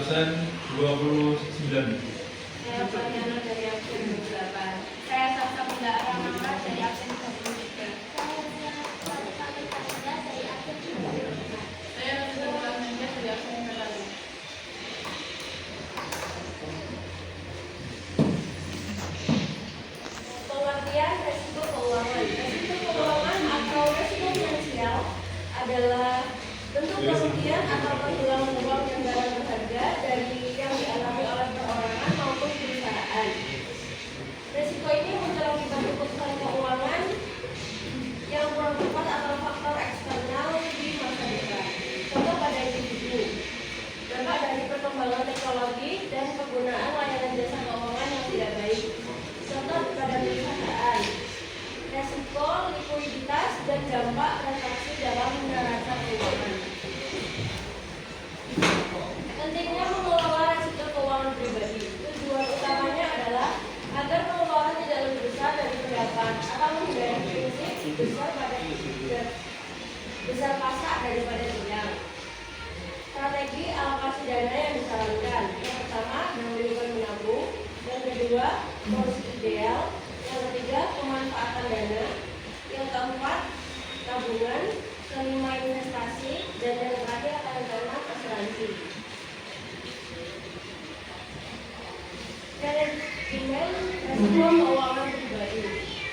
absen 29. Saya Fariana dari absen 28. Saya Sasa Bunda Ramara dari absen 33. Saya Rasulullah Mendes dari absen 1. Pengertian resiko keuangan. Resiko keuangan atau resiko finansial adalah bentuk kerugian atau kehilangan uang dan barang berharga dari yang dialami oleh perorangan maupun perusahaan. Resiko ini muncul akibat keputusan keuangan yang kurang tepat atau faktor eksternal di masa depan. Contoh pada individu, dampak dari perkembangan teknologi dan penggunaan layanan jasa keuangan yang tidak baik. Contoh pada perusahaan, resiko likuiditas dan dampak transaksi dalam neraca keuangan. Pentingnya mengelola resiko keuangan pribadi. Tujuan utamanya adalah agar pengeluaran tidak lebih besar dari pendapatan atau menghindari prinsip besar pasak daripada tiang. Strategi alokasi dana yang disarankan. Yang pertama, mendahulukan menabung. Yang kedua, porsi ideal. Yang ketiga, pemanfaatan dana. Yang keempat, tabungan. Kelima, investasi. Dan yang terakhir, dana asuransi. Manajemen resiko keuangan pribadi.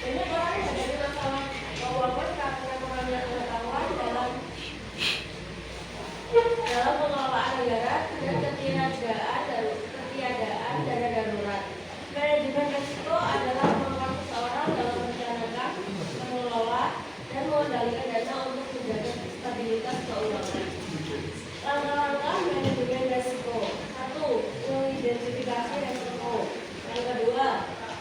Banyak orang menghadapi masalah keuangan karena kurangnya pengetahuan dalam pengelolaan anggaran dan ketiadaan dana darurat. Manajemen resiko adalah kemampuan seseorang dalam merencanakan, mengelola, dan mengendalikan dana untuk menjaga stabilitas keuangan. Langkah-langkah manajemen resiko. 1. Mengidentifikasi resiko. Yang kedua,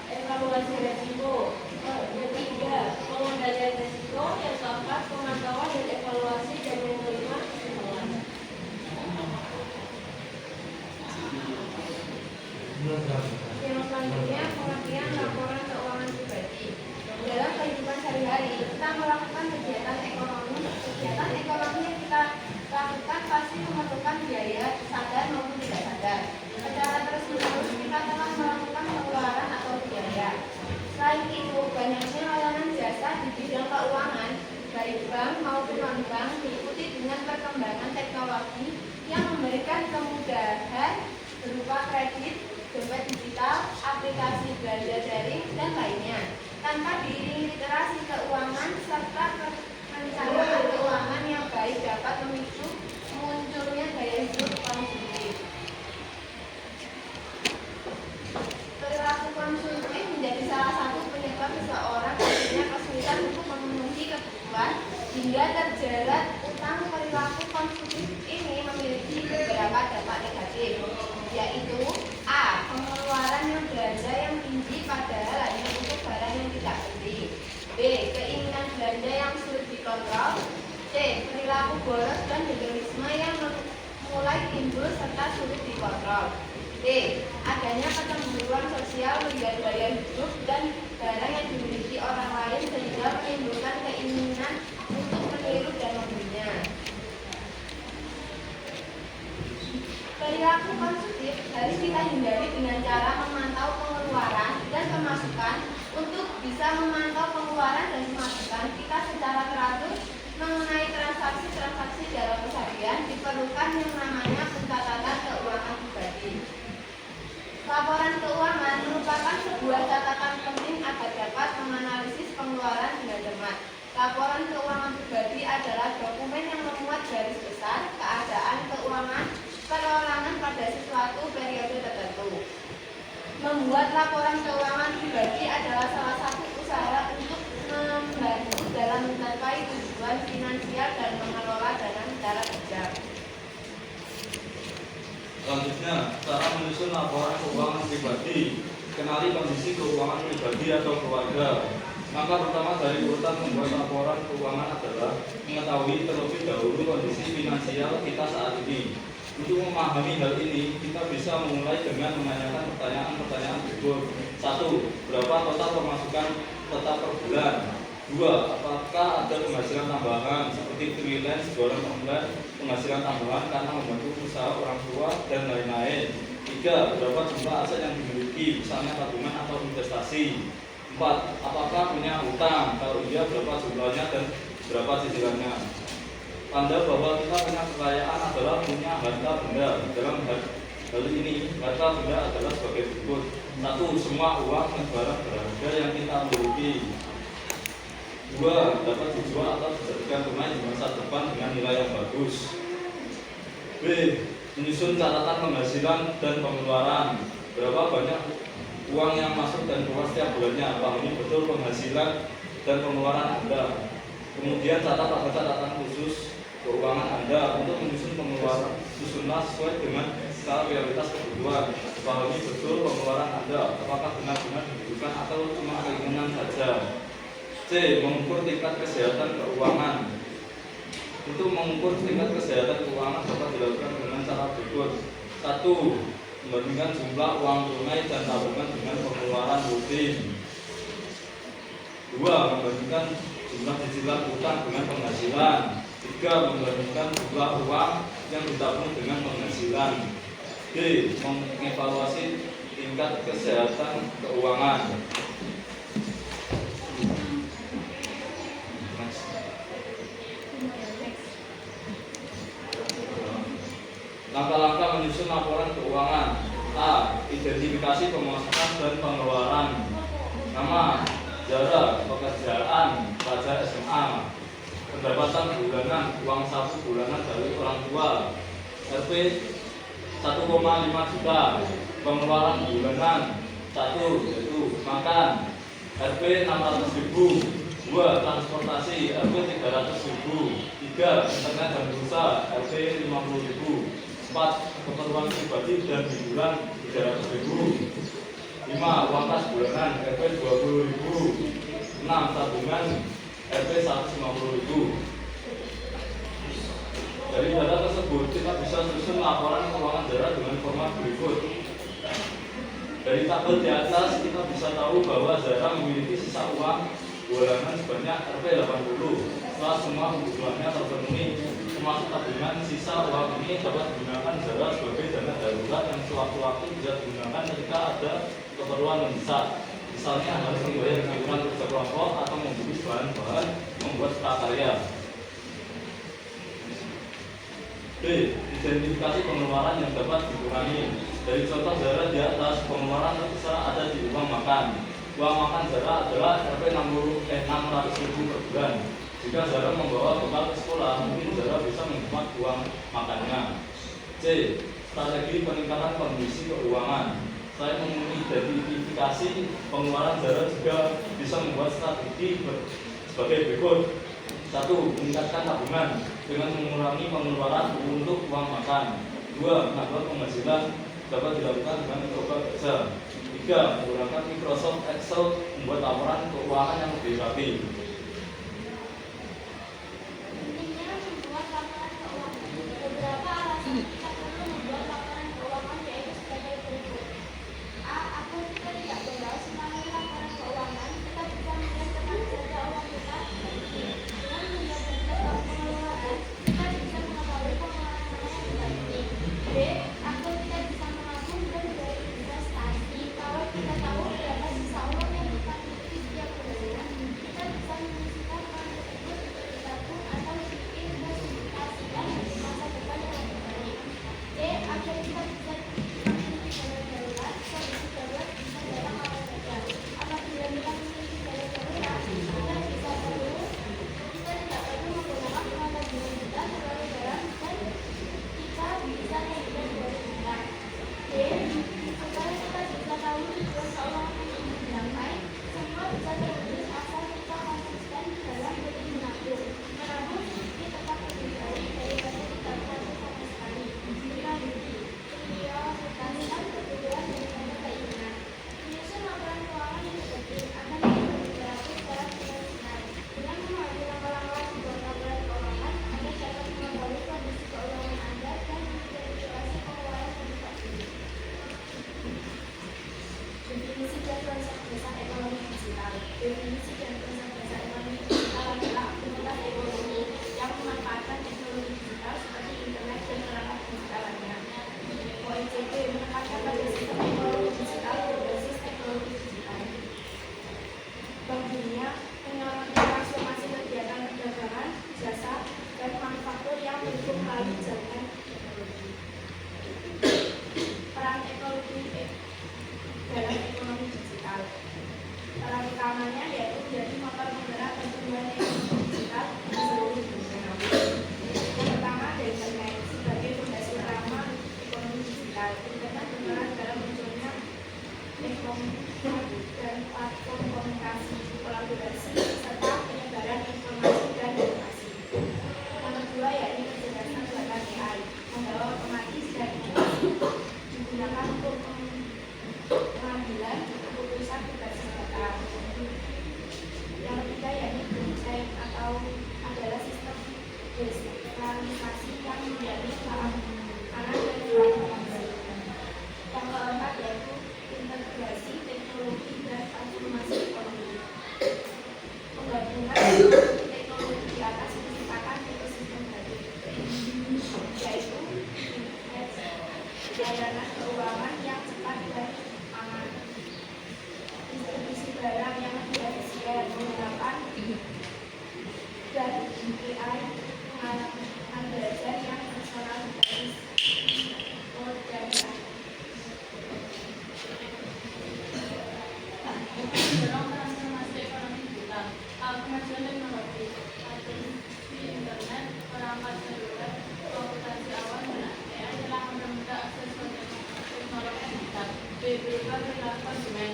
evaluasi resiko. Yang ketiga, pengendalian resiko. Yang keempat, pemantauan dan evaluasi. Dan yang kelima, kesimpulan. Yang selanjutnya, pengertian laporan keuangan pribadi. Dalam kehidupan sehari-hari, kita melakukan kegiatan ekonomi yang kita lakukan pasti memerlukan biaya, sadar maupun tidak sadar. Secara terus-menerus kita telah melakukan pengeluaran atau biaya. Selain itu, banyaknya layanan jasa di bidang keuangan, baik bank maupun non-bank, diikuti dengan perkembangan teknologi yang memberikan kemudahan berupa kredit, dompet digital, aplikasi belanja daring, dan lainnya. Tanpa diiringi literasi keuangan serta perencanaan keuangan yang baik dapat memicu munculnya gaya hidup konsumtif. Perilaku konsumtif menjadi salah satu penyebab seseorang akhirnya kesulitan untuk memenuhi kebutuhan hingga terjerat utang. Perilaku konsumtif ini memiliki beberapa dampak negatif, yaitu A. Pengeluaran yang belanja yang tinggi padahal hanya untuk barang yang tidak penting. B. Keinginan belanja yang sulit dikontrol. C. Perilaku boros dan hedonisme yang mulai timbul serta sulit dikontrol. D. Adanya kecemburuan sosial melihat gaya hidup dan barang yang dimiliki orang lain sehingga menimbulkan keinginan untuk meniru dan membelinya. Perilaku konsumtif harus kita hindari dengan cara memantau pengeluaran dan pemasukan. Untuk bisa memantau pengeluaran dan pemasukan kita secara teratur mengenai transaksi-transaksi dalam keseharian, diperlukan yang namanya pencatatan keuangan pribadi. Laporan keuangan merupakan sebuah catatan penting agar dapat menganalisis pengeluaran dengan cermat. Laporan keuangan pribadi adalah dokumen yang memuat garis besar keadaan keuangan perorangan pada sesuatu periode tertentu. Membuat laporan keuangan pribadi adalah salah satu usaha untuk membantu dalam mencapai tujuan finansial dan mengelola dana secara bijak. Selanjutnya, cara menyusun laporan keuangan pribadi. Kenali kondisi keuangan pribadi atau keluarga. Maka pertama dari urutan membuat laporan keuangan adalah mengetahui terlebih dahulu kondisi finansial kita saat ini. Untuk memahami hal ini, kita bisa memulai dengan menanyakan pertanyaan-pertanyaan berikut. 1. Berapa total pemasukan tetap per bulan? 2. Apakah ada penghasilan tambahan seperti freelance, jualan online, penghasilan tambahan karena membantu usaha orang tua, dan lain-lain. 3. Berapa jumlah aset yang dimiliki, misalnya tabungan atau investasi. 4. Apakah punya hutang? Kalau iya, berapa jumlahnya dan berapa cicilannya? Tanda bahwa kita punya kekayaan adalah punya harta benda. Dalam hal ini, harta benda adalah sebagai berikut. 1. Semua uang dan barang berharga yang kita miliki. 2. Dapat dijual atau dijadikan tunai di masa depan dengan nilai yang bagus. B. Menyusun catatan penghasilan dan pengeluaran. Berapa banyak uang yang masuk dan keluar setiap bulannya. Pahami betul penghasilan dan pengeluaran Anda. Kemudian catat pada catatan khusus keuangan Anda. Untuk menyusun pengeluaran, susunlah sesuai dengan skala prioritas kebutuhan. Pahami betul pengeluaran Anda, apakah benar-benar dibutuhkan atau cuma keinginan saja. C. Mengukur tingkat kesehatan keuangan. Untuk mengukur tingkat kesehatan keuangan dapat dilakukan dengan cara berikut. 1. Membandingkan jumlah uang tunai dan tabungan dengan pengeluaran rutin. 2. Membandingkan jumlah cicilan utang dengan penghasilan. 3. Membandingkan jumlah uang yang ditabung dengan penghasilan. D. Mengevaluasi tingkat kesehatan keuangan. Langkah-langkah menyusun laporan keuangan. A. Identifikasi pemasukan dan pengeluaran. Nama, jarak, pekerjaan, pelajar SMA, pendapatan bulanan, uang saku bulanan dari orang tua, RP 1,5 juta, pengeluaran bulanan 1, yaitu makan, RP 600.000, 2. Transportasi, RP 300.000, 3. Internet dan pulsa, RP 50.000, 4. Keperluan pribadi dan hiburan 300.000, 5. Uang kas bulanan, RP 20.000, 6. Tabungan, RP 150.000. Dari data tersebut, kita bisa susun laporan keuangan daerah dengan format berikut. Dari tabel di atas, kita bisa tahu bahwa Zara memiliki sisa uang bulanan sebanyak Rp 80. Setelah semua kebutuhannya terpenuhi, termasuk tabungan, sisa uang ini dapat digunakan Zara sebagai dana darurat yang sewaktu-waktu bisa digunakan ketika ada keperluan mendesak. Misalnya harus membayar iuran kerja kelompok atau membeli bahan-bahan membuat prakarya. B. Identifikasi pengeluaran yang dapat dikurangi. Dari contoh Zara di atas, pengeluaran terbesar ada di uang makan. Uang makan Zara adalah Rp 600.000 per bulan. Jika Zara membawa bekal ke sekolah, mungkin Zara bisa menghemat uang makannya. C. Strategi peningkatan kondisi keuangan. Saya mengidentifikasi pengeluaran Zara juga bisa membuat strategi sebagai berikut. 1. Meningkatkan tabungan dengan mengurangi pengeluaran untuk uang makan. 2. Menambah penghasilan dapat dilakukan dengan mencoba kerja. 3. Menggunakan Microsoft Excel membuat laporan keuangan yang lebih rapi. Pentingnya membuat laporan keuangan. Beberapa alasan kita perlu membuat laporan keuangan yaitu sebagai berikut. A. Agar kita tidak boros melalui laporan keuangan, kita bisa melihat kemana saja uang kita. Dengan menjaga daftar pengeluaran, kita bisa mengetahui pengeluaran mana yang berarti. B. Agar kita bisa menabung dan berinvestasi. Kalau kita tahu berapa sisa uang yang kita miliki setiap bulannya, kita bisa dan platform komunikasi, kolaborasi, serta penyebaran informasi dan edukasi. Yang kedua yakni kecerdasan buatan AI, membawa otomatis dan inovasi, digunakan untuk pengambilan keputusan berbasis data. Yang ketiga yakni blockchain atau adalah sistem desentralisasi yang menjadi keamanan dan transparansi. Yang keempat yaitu integrasi teknologi dan transformasi ekonomi. Penggabungan teknologi di atas menciptakan ekosistem baru, yaitu layanan keuangan yang cepat dan aman, distribusi barang yang tidak efisien menggunakan dan AI pengalaman belajar yang personal berbasis modern. Mendorong transformasi ekonomi digital, kemajuan teknologi, atensi internet, perangkat seluler, komputasi awal, dan AI telah mempermudah akses ke teknologi digital. Beberapa perilaku konsumen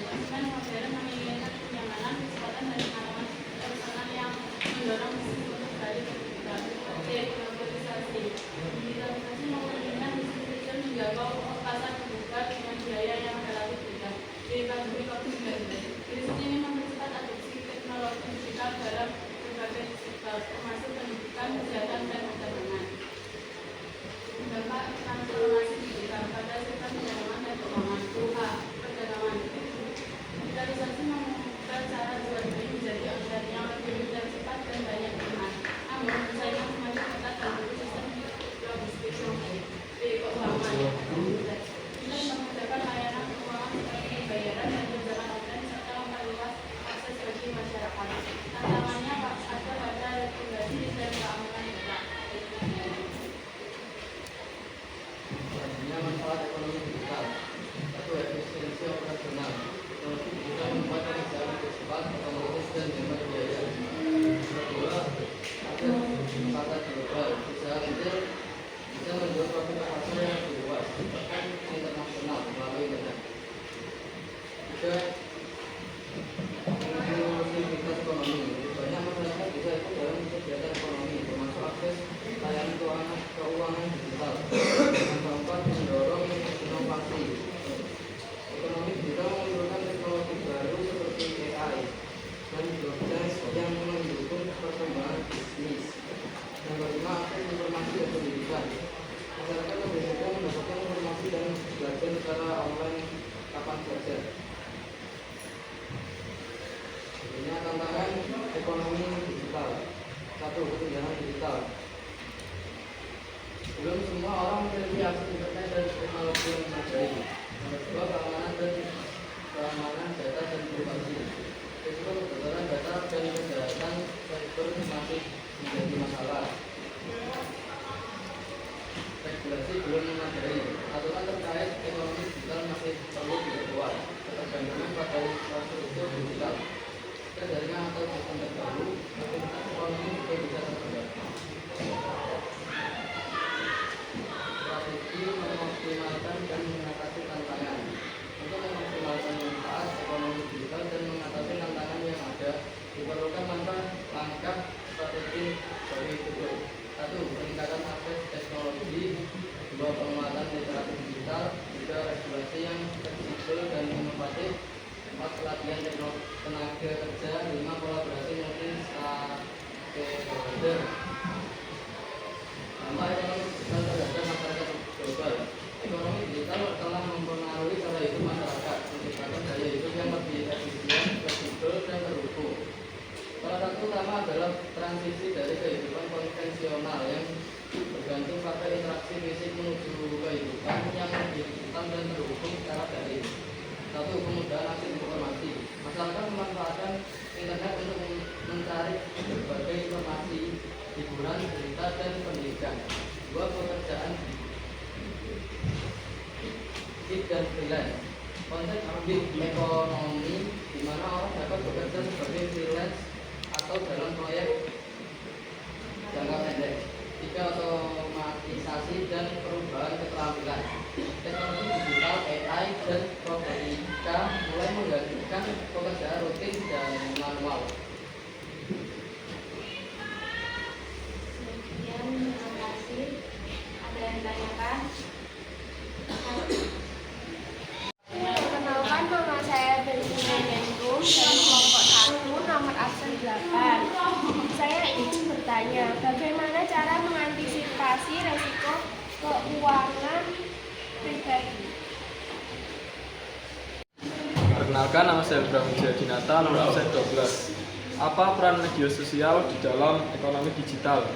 modern menginginkan kenyamanan, kecepatan, dan pengalaman personal yang mendorong bisnis untuk beralih ke digital. Globalisasi, digitalisasi memungkinkan bisnis menjangkau pasar terbuka dengan biaya yang relatif rendah. Di pandemi COVID-19, krisis ini mempercepat adopsi teknologi digital dalam berbagai sektor, termasuk pendidikan, kesehatan, dan perdagangan. Dampak transformasi digital pada sektor perdagangan dan keuangan. Perdagangan. Digitalisasi membuka cara jual beli menjadi online yang lebih mudah, cepat, dan banyak pilihan. Namun, persaingan semakin ketat dan butuh sistem logistik yang baik. Keuangan. Ini memudahkan layanan keuangan seperti pembayaran dan pinjaman online serta memperluas akses bagi masyarakat. Tantangannya ada pada regulasi dan keamanan data. Selanjutnya manfaat ekonomi digital. Satu, efisiensi operasional. Teknologi digital membuat pekerjaan lebih cepat, otomatis dan hemat biaya. Kedua, ada kesempatan global. Usaha kecil bisa menjual produk ke pasar yang lebih luas, bahkan internasional melalui internet. Tiga, inklusivitas ekonomi. Banyak masyarakat bisa ikut dalam kegiatan ekonomi, termasuk akses layanan keuangan digital. Yang keempat, mendorong inovasi. Ekonomi digital menggunakan teknologi baru seperti AI dan blockchain yang mendukung perkembangan bisnis. Yang kelima, akses informasi dan pendidikan. Masyarakat lebih mudah mendapatkan informasi dan belajar secara online kapan saja. Ini tantangan ekonomi digital. Satu, kesenjangan digital. Belum semua orang memiliki akses internet dan teknologi yang memadai. Nomor dua, keamanan data dan privasi. Risiko kebocoran data dan kejahatan cyber masih menjadi masalah. Regulasi belum memadai. Aturan terkait ekonomi digital masih perlu diperkuat. Ketergantungan pada infrastruktur digital, jaringan atau sistem terbaru, aktivitas ekonomi juga bisa terhambat. Strategi mengoptimalkan dan mengatasi tantangan. Untuk mengoptimalkan manfaat ekonomi digital dan mengatasi tantangan yang ada, diperlukan langkah strategi dari berikut. Satu, peningkatan akses teknologi. Dua, penguatan literasi digital. Tiga, regulasi yang fleksibel dan inovatif. Empat, pelatihan teknologi tenaga kerja. Lima, kolaborasi multi stakeholder. Dampak ekonomi digital terhadap masyarakat global. Ekonomi digital telah mempengaruhi cara hidup masyarakat, menciptakan gaya hidup yang lebih efisien, fleksibel, dan terhubung. Salah satu utama adalah transisi dari kehidupan konvensional yang bergantung pada interaksi fisik menuju kehidupan yang lebih digital dan terhubung secara daring. Satu, kemudahan akses informasi. Masyarakat memanfaatkan internet untuk mencari berbagai informasi, hiburan, berita, dan pendidikan. Dua, pekerjaan gig dan freelance. Konsep gig ekonomi di mana orang dapat bekerja sebagai freelance atau dalam proyek jangka pendek. Tiga, otomatisasi dan perubahan keterampilan. Teknologi digital, AI, dan Robotika mulai menggantikan pekerjaan rutin dan manual. Sekian, terima kasih. Ada yang ditanyakan? Perkenalkan, nama saya Belina Menrum dari kelompok 1 nomor absen 8. Saya ingin bertanya, bagaimana cara mengantisipasi resiko keuangan pribadi? Perkenalkan, nama saya Bram Dinata, nomor absen 12. Apa peran media sosial di dalam ekonomi digital?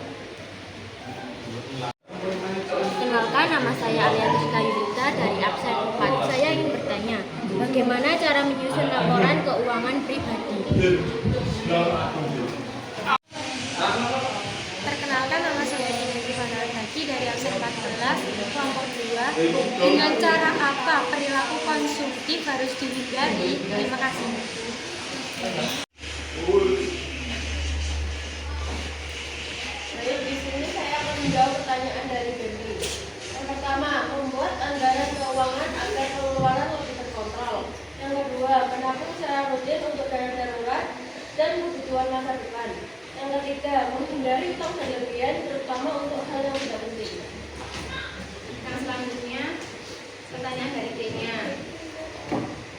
Perkenalkan, nama saya Aliantika Yudita dari absen 4. Saya ingin bertanya, bagaimana cara menyusun laporan keuangan pribadi? Perkenalkan, nama saya Inesi Fanarbaki dari absen 14, kelompok 2. Dengan cara apa perilaku konsumtif harus dihindari? Terima kasih. Baik, di sini saya akan menjawab pertanyaan dari Debbie. Yang pertama, membuat anggaran keuangan agar pengeluaran lebih terkontrol. Yang kedua, menabung secara rutin untuk dana darurat dan kebutuhan masa depan. Yang ketiga, menghindari utang berlebihan, terutama untuk hal yang tidak penting. Yang selanjutnya, pertanyaan dari Kenya.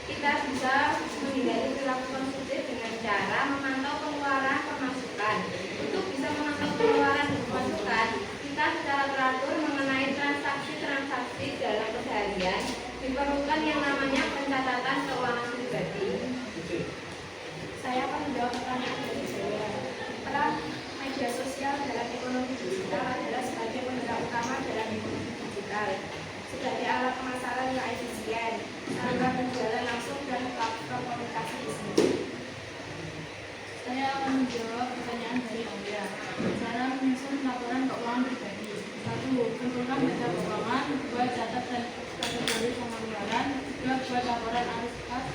Kita bisa menghindari perilaku konsumtif dengan cara memantau pengeluaran pemasukan. Untuk bisa memantau pengeluaran dan pemasukan, kita secara teratur mengenai transaksi-transaksi dalam keseharian diperlukan yang namanya pencatatan keuangan pribadi. Saya akan menjawab pertanyaan dari saya. Peran media sosial dalam ekonomi digital adalah sebagai penggerak utama dalam ekonomi digital, sebagai alat pemasaran yang efisien, tanpa berjalan langsung dan platform komunikasi bisnis. Saya akan menjawab pertanyaan dari Aulia. Cara menyusun laporan keuangan pribadi. 1. Tentukan data keuangan. 2. Catat dan kategori pengeluaran. 3. Buat laporan arus kas.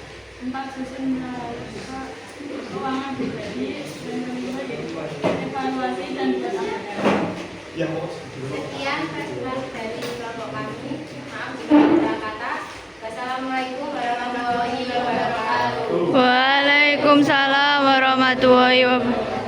4. Susun analisa keuangan pribadi. Dan kelima yaitu evaluasi dan buat anggaran. Sekian feedback dari kelompok kami. Maaf jika ada kata. Wassalamualaikum warahmatullahi wabarakatuh. Waalaikumsalam warahmatullahi wabarakatuh.